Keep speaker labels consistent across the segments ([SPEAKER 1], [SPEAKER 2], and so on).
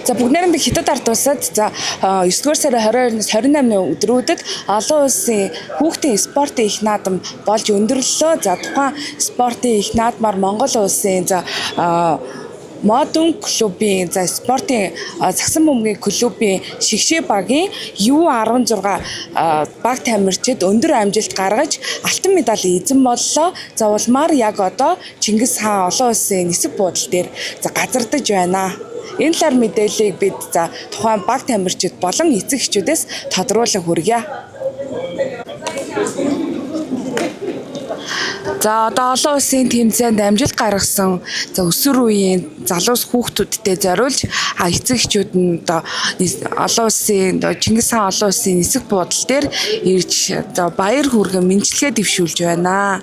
[SPEAKER 1] За бүгд найрамдах Хятад ард улсад за 9-р сарын 22-наас 28-ны өдрүүдэд олон улсын хүүхдийн спортын их наадам болж өндөрлөлөө. За тухайн спортын их наадмаар Монгол улсын за модон клубын за спортын цагсан бөмбөгийн клубын шигшээ багийн U16 баг тамирчид өндөр амжилт гаргаж алтан медалийн эзэн боллоо. За улмаар яг одоо Чингис хаан олон улсын нисэх буудал дээр за газардаж байна. Энэ талаар мэдээллийг бид за тухайн баг тамирчид болон эцэг эхчүүдээс тодруулан хүргье. За одоо олон улсын тэмцээнд амжилт гаргасан за өсвөр үеийн залуус хүүхдүүдтэй зориулж эцэг эхчүүд нь одоо олон улсын Чингис хаан олон улсын нисэх буудал дээр ирж одоо баяр хүргэн мэндчилгээ дэвшүүлж байна.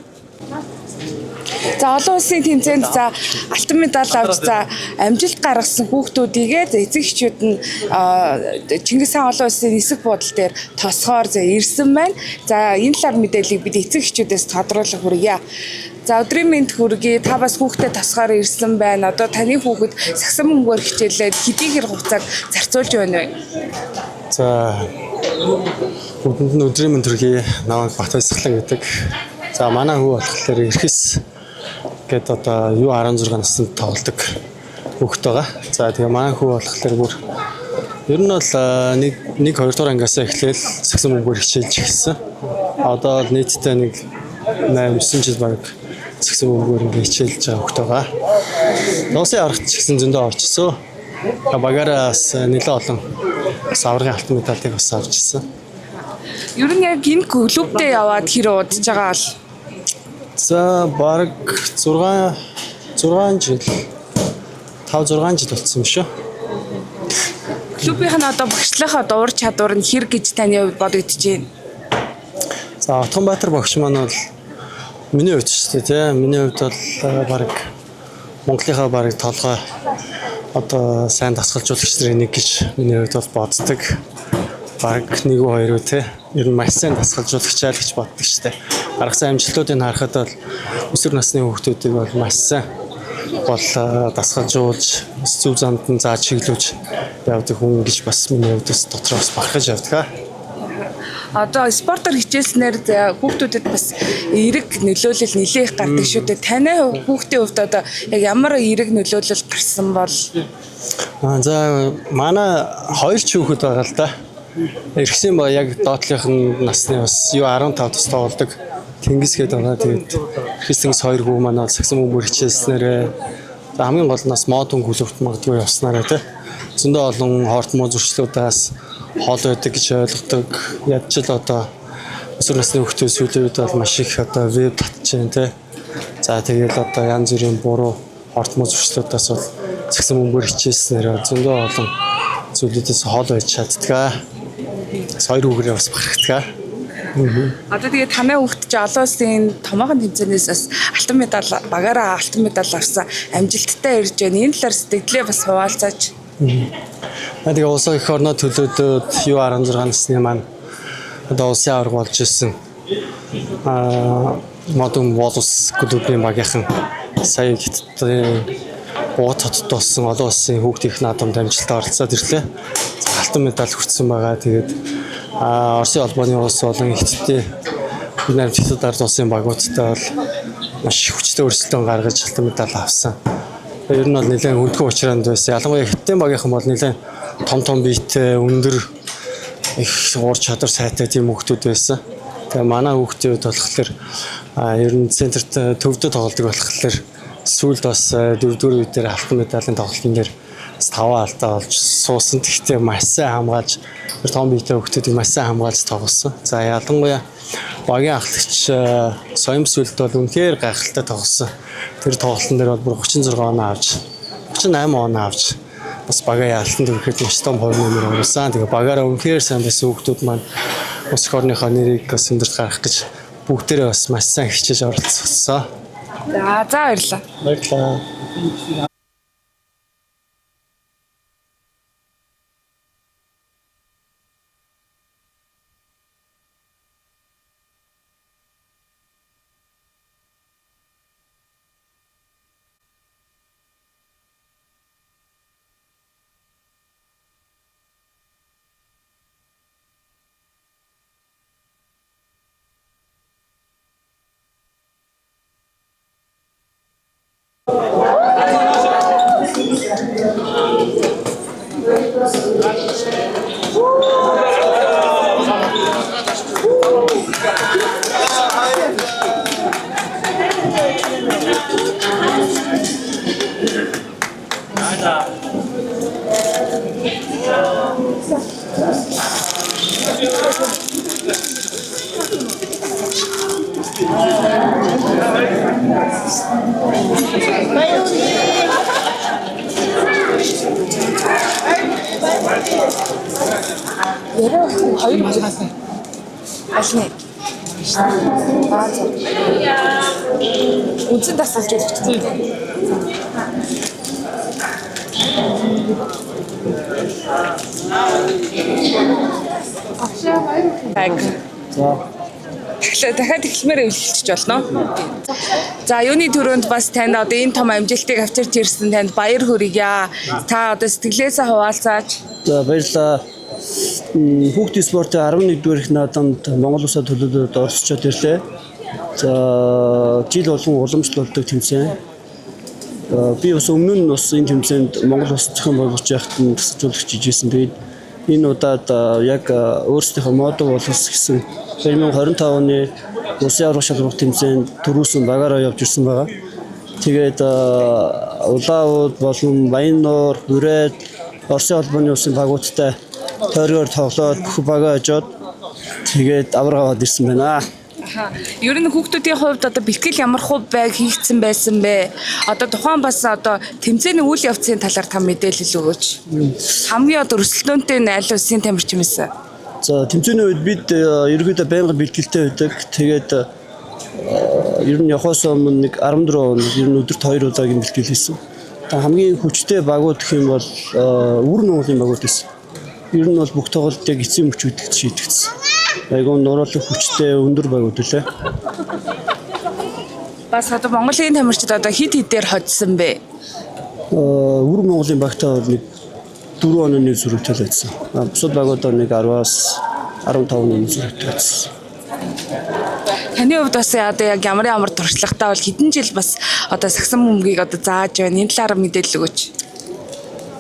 [SPEAKER 1] За олон улсын тэмцээнд за алтан медаль авч за амжилт гаргасан хүүхдүүдийгээ за эцэг эхчүүд нь Чингис хаан олон улсын нисэх буудал дээр тосгоор за ирсэн байна. За энэ талаар мэдээллийг бид эцэг эхчүүдээс тодруулах хүргье. За өдрийн мэнд хүргэе. Та бас хүүхдээ тосгоор ирсэн байна. Одоо таны хүүхэд сагсан бөмбөгөөр хичээлээд хэдий хэр хугацааг зарцуулж байна вэ?
[SPEAKER 2] За бүгдэнд нь өдрийн мэнд хүргэе. Намайг Батбаясгалан гэдэг. За манай хүү болохоор эрхэс гээд одоо U16 наснд тоглодог хүүхэд байгаа. За тэгээ манай хүү болохоор бүр ер нь бол 1-2 дугаар ангиас эхлээл сагсан бөмбөгөөр хичээлж эхэлсэн. Одоо нийтдээ нэг 8-9 жил баг сагсан бөмбөгөөр хичээлж байгаа хүүхэд байгаа. Носын аргач гэсэн зөндөө орчихсон. Багаараас нэлээд олон аврагын алтан медалийг бас авч ирсэн.
[SPEAKER 1] Ер нь яг энэ клубтээ яваад хэр удаж байгаа бол?
[SPEAKER 2] За баг 5-6 жил болсон юм шүү.
[SPEAKER 1] Клубийн одоо багшлахаа дуур чадвар нь хэр гэж таны бодогдож байна?
[SPEAKER 2] За Отгонбаатар багш маань бол миний хувьд шүү дээ тийм. Миний хувьд бол баг Монголынхаа баг толгой одоо сайн дасгалжуулагч нарын нэг гэж миний хувьд бол боддог. Баг 1-2 үү тийм. Ер нь маш сайн дасгалжуулагчаа л гэж боддог шүү дээ. Гаргасан амжилтуудыг харахад бол өсвөр насны хүүхдүүдийг бол маш сайн бол дасгалжуулж зөв замд нь зааж чиглүүлж явдаг хүн гэж бас миний хувьд дотроос бахархаж явдаг.
[SPEAKER 1] Одоо спортоор хичээснээр хүүхдүүдэд бас эерэг нөлөөлөл нэлээх гардаг шүү дээ. Таны хүүхдийн хувьд одоо яг ямар эерэг нөлөөлөл гарсан бол?
[SPEAKER 2] За манай 2 ч хүүхэд байгаа л да. Эргэсэн ба яг доотлынх нь насны бас U15 тус тоглодог. Тэнгис гээд байгаа. Тэгээд Тэнгис 2 хүү маань бол сагсан бөмбөөр хичээснээр хамгийн гол нь бас модон клубт магадгүй явснараа тий. Зөндөө олон хортмоо зуршлуудаас хол байдаг гэж ойлгодог. Ядч л одоо өсвөр насны хүүхдүүд сүүлийн үед бол маш их одоо веб татж байна тий. За тэгээд одоо янз бүрийн буруу хортмоо зуршлуудаас бол сагсан бөмбөөр хичээснээр зөндөө олон зүйлүүдээс хол байж чаддаг. Хоёр хүүгээрээ бас бахархдаг.
[SPEAKER 1] Одоо тэгээ танай хүүхэд ч олон улсын томоохон тэмцээнээс бас алтан медаль багаараа алтан медаль авсан амжилттай ирж байна. Энэ талаар сэтгэлээ бас хуваалцаач.
[SPEAKER 2] Тэгээ улсын их орноо төлөөдөд U16 насны маань одоо улсын аварга болж ирсэн. Модон Волос клубын багийнхан сая Хятадын Буугад хотод болсон олон улсын хүүхдийн их наадамд амжилттай оролцоод ирлээ. Алтан медаль хүртсэн байгаа. Тэгээд Оросын албаны улс болон Хятадын Хятад ард улсын багуудтай бол маш хүчтэй өрсөлдөөн гаргаж алтан медаль авсан. Ер нь бол нэлээд хүндхэн учраанд байсан. Ялангуяа Хятадын багийнхан бол нэлээд том биетэй, өндөр их уур чадвар сайтай тийм хүүхдүүд байсан. Тэгээ манай хүүхдийн хувьд болохоор ер нь центрт төвдө тоглодог болохоор сүүлд бас 4-р үедээ алтан медалийн тоглолтын дээр 5 алдаа олж суусан. Гэхдээ маш сайн хамгаалж том биетэй хүүхдүүдийг маш сайн хамгаалж тоглосон. За ялангуяа багийн ахлагч Соём сүлд бол үнэхээр гайхалтай тоглосон. Тэр тоглолтын дээр бол бүр 36 оноо авч 38 оноо авч бас багаа алтан төвхөд маш том хувь нэмэр оруулсан. Тэгээ багаараа үнэхээр сайн байсан хүүхдүүд маань улс орныхоо нэрийг бас өндөрт гаргах гэж бүгдээрээ бас маш сайн хичээж оролцсон.
[SPEAKER 1] За баярлалаа.
[SPEAKER 2] Баярлалаа.
[SPEAKER 1] хоёр багсаа. Алны. Үнцэн тасалж өгч. Так. Тэгэхээр дахиад эхлэмээр эвлэлчих болно. За юуны төрөнд бас тань одоо энэ том амжилтыг авчирч ирсэн танд баяр хүргье. Та одоо сэтгэлээсээ хуваалцаач.
[SPEAKER 3] За баярлалаа. Хүүхдийн спортын 11-р их наадамд Монгол улсад төлөөлөлд оролцоод ирлээ. За жил болгон уламжлалдаг тэмцээн. Би бас өмнө нь бас энэ тэмцээнд Монгол улс зохион байгуулж байхад нь тасалжуулагч хийжсэн. Тэгээд энэ удаад яг өөрсдийнхөө модо боловс гэсэн 2025 оны Улсын аврах шалралт тэмцээнд төрүүлсэн багаараа явж ирсэн байгаа. Тэгээд Улаанууд болон Баяннуур, Бүрээд, Оросын холбооны улсын багуудтай тойргоор тоглоод бүх багаа хожоод тэгээд авраг аваад ирсэн байна.
[SPEAKER 1] Ер нь хүүхдүүдийн хувьд одоо бэлтгэл ямар хувь байг хийгдсэн байсан бэ? Одоо тухайн бас одоо тэмцээний үйл явцын талаар та мэдээлэл өгөөч. Хамгийн одоо өрсөлдөөнтэй нь аль улсын тамирчин байсан?
[SPEAKER 3] За тэмцээний үед бид ерөөдөө байнга бэлтгэлтэй байдаг. Тэгээд ер нь явахаас өмнө нэг 14 хоног ер нь өдөрт 2 удаагийн бэлтгэл хийсэн. Хамгийн хүчтэй багууд гэх юм бол Өвөр Монголын багууд байсан. Ер нь бол бүх тоглолт яг эцсийн мөчүүдэд шийдэгдсэн. Айгуун нуруулах хүчтэй өндөр багууд үлээ.
[SPEAKER 1] Бас одоо Монголын тамирчид одоо хид хидээр хоцсон бэ?
[SPEAKER 3] Өвөр Монголын багтаа бол нэг 4 оны зүрхтэй байсан. Бусад багуудаар нэг 10-аас 15 оны зүрхтэй байсан.
[SPEAKER 1] Таны хувьд бас одоо яг ямар туршлагатай бол хэдэн жил бас одоо сагсан бөмбөгийг одоо зааж байна. Энэ талаар мэдээлэл өгөөч.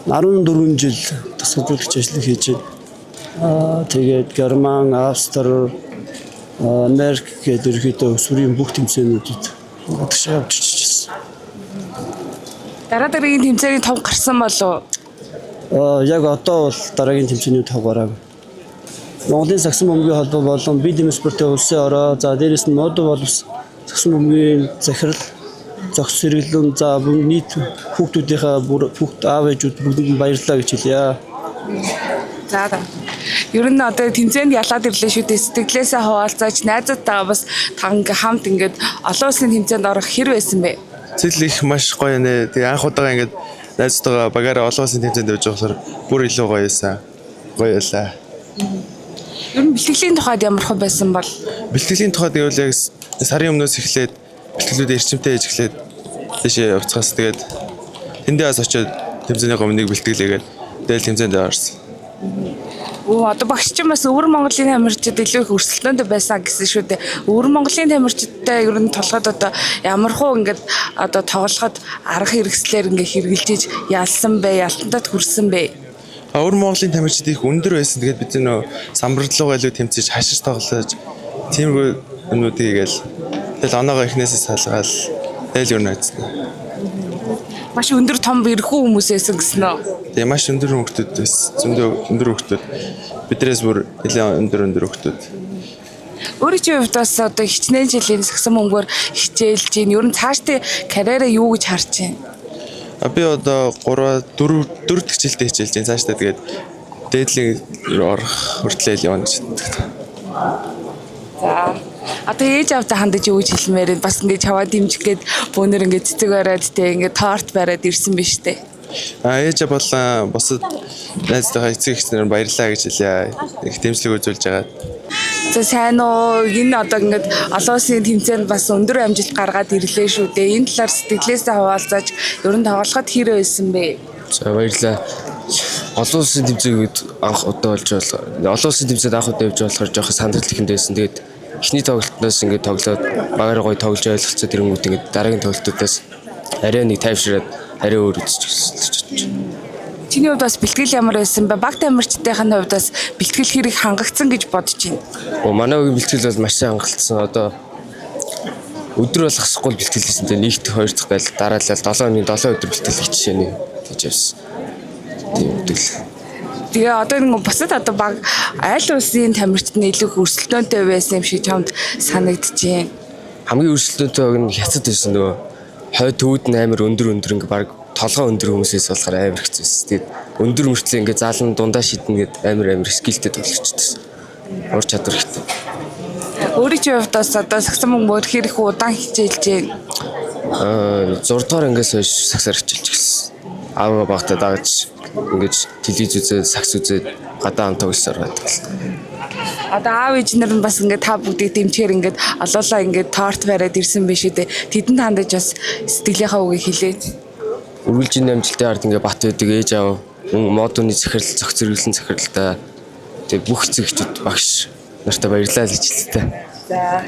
[SPEAKER 3] 14 жил тасалжуулагч ажил хийж байна. Тэгээд Герман, Австри, Америк гэдэг ерөнхийдөө өсвөрийн бүх тэмцээнүүдэд гадагшаа явж ирсэн.
[SPEAKER 1] Дараагийн тэмцээний тав гарсан болов?
[SPEAKER 3] Яг одоо бол дараагийн тэмцээний тав гараагүй. Монголын сагсан бөмбөгийн холбоо болон бие дэм спортын улсын ороо, за дээрэс нь модо боловс сагсан бөмбөгийн захирал, зохис хэрэглэн, за нийт хүүхдүүдийнхээ хүүхд аав ээжүүд бүгдэнд баярлалаа гэж хэлье.
[SPEAKER 1] За. Ер нь одоо тэмцээнд ялаад ирлээ шүү дээ. Сэтгэлээсээ хуваалцаач найзуудтайгаа бас та ингээ хамт ингээд олон улсын тэмцээнд орох хэр байсан бэ?
[SPEAKER 4] Цэцэл их маш гоё нэ. Тэгээ анх удаага ингээд найзтайгаа багаараа олон улсын тэмцээнд явж байхаар бүр илүү гоё байсан. Гоё байлаа.
[SPEAKER 1] Ер нь бэлтгэлийн тухайд ямар хөө байсан бол?
[SPEAKER 4] Бэлтгэлийн тухайд гэвэл яг сарын өмнөөс эхлээд бэлтгэлүүд эрчимтэй хийж эхлээд тийшээ явцгаас тэгээд тэндээ бас очиод тэмцээний өмнөнийг бэлтгэлээгээд тэгэл тэмцээнд орсон.
[SPEAKER 1] Одоо багш чинь бас Өвөр Монголын тамирчид илүү их өрсөлдөөнтэй байсан гэсэн шүү дээ. Өвөр Монголын тамирчидтай ер нь толгойд одоо ямархуу ингээд одоо тоглоход арга хэрэгслэр ингээд хэрэгжилж ялсан бэ, ялтантад хүрсэн бэ?
[SPEAKER 4] Өвөр Монголын тамирчид их өндөр байсан. Тэгээд бид нөө самбарлуугаа илүү тэмцэж хашиж тоглож тиймэрхүү юмнуудыг гээл тэгэл оноогоо ихнээсээ салгаал тэгэл юу найцсан.
[SPEAKER 1] Маш өндөр том бэрхүү хүмүүс байсан гэсэн үү?
[SPEAKER 4] Тэгээ маш өндөр хөнгөлтүүд байсан. Зөндөө өндөр хөнгөлтүүд. Бидрээс бүр нэлээд өндөр хөнгөлтүүд.
[SPEAKER 1] Өөрийн чинь хувьд бас одоо хичнээн жилийн сагсан бөмбөөр хичээлж гин ер нь цаашдын карьераа юу гэж харж байна?
[SPEAKER 4] Би одоо 3 4 дахь жилдээ хичээлж байна. Цаашдаа тэгээд дээдлийн орох хүртэл явна гэж байна.
[SPEAKER 1] За. Одоо ээж авдаа хандаж юу гэж хэлмээр бас ингээд чаваа дэмжих гээд бөөнөр ингээд цэцэг бариад тэ ингээд торт бариад ирсэн биз дээ.
[SPEAKER 4] Ээж болон бусад найзтайгаа эцэг эхнэр баярлаа гэж хэлье. Их дэмжлэг үзүүлж байгаа.
[SPEAKER 1] За сайн уу. Энэ одоо ингээд олон улсын тэмцээнд бас өндөр амжилт гаргаад ирлээ шүү дээ. Энэ талаар сэтгэлээсээ хуваалцаач ер нь тоглоход хэр байсан бэ?
[SPEAKER 5] За баярлалаа. Олон улсын тэмцээнд анх удаа болж байна. Олон улсын тэмцээнд анх удаа явж болохоор жоохон сандрал ихэнд байсан. Тэгээд эхний тоглолтноос ингээд тоглоод багаар гоё тоглож ойлголцоод ирэнгүүт ингээд дараагийн тоглолтуудаас арай нэг тайвшраад арай өөр үзэж байна.
[SPEAKER 1] Чиний хувьд бас бэлтгэл ямар байсан бэ? Баг тамирчдын хувьд бас бэлтгэл хэрэг хангагдсан гэж бодож байна.
[SPEAKER 5] Манай үеийн бэлтгэл бол маш сайн хангалтсан. Одоо өдөр болгосохгүй бэлтгэл хийсэн. Тэгээд нэгт 2 дахь дайл дараалал 7 өдөр бэлтгэл хийчихсэн. гэж явсан. Тийм үгдэл.
[SPEAKER 1] Тэгээ одоо нэг бусад одоо баг аль улсын тамирчид нь илүү өрсөлдөөнтэй байсан юм шиг чамд санагдчихээн.
[SPEAKER 5] Хамгийн өрсөлдөөнтэй баг нь хятад байсан нөгөө хойд төвд нь амар өндөр ингээ баг толгой өндөр хүмүүсээс болохоор амар хэцүүсэн. Тэгээд өндөр мөртлөө ингээ заалан дундаа шиднэ гэд амар скилтэй тоглогчдсэн. Ур чадвар ихтэй.
[SPEAKER 1] Өөрийн чинь хувьд бас одоо саксофон мөр хэрэг удаан хичээлж байна.
[SPEAKER 5] 6 дугаар ангиас хойш саксаар хичээлж гисэн. Аавгаа багтаа дагаж ингэж телевиз үзээд сакс үзээд гадаа ам тоглосоор байдаг.
[SPEAKER 1] Одоо аав ээж нар нь бас ингээд та бүгдийг дэмжихээр ингээд олоолаа ингээд торт бариад ирсэн биш үү? Тэдэнд хандаж бас сэтгэлийнхаа үгийг хэлээд.
[SPEAKER 5] Үргэлжийн амжилтын ард ингээ бат байдаг ээж аав модуны захирал зохиц зэрэглэн захиралтай тэг бүх эцэгчүүд багш нартай баярлалаа гэж хэлээ.
[SPEAKER 1] За.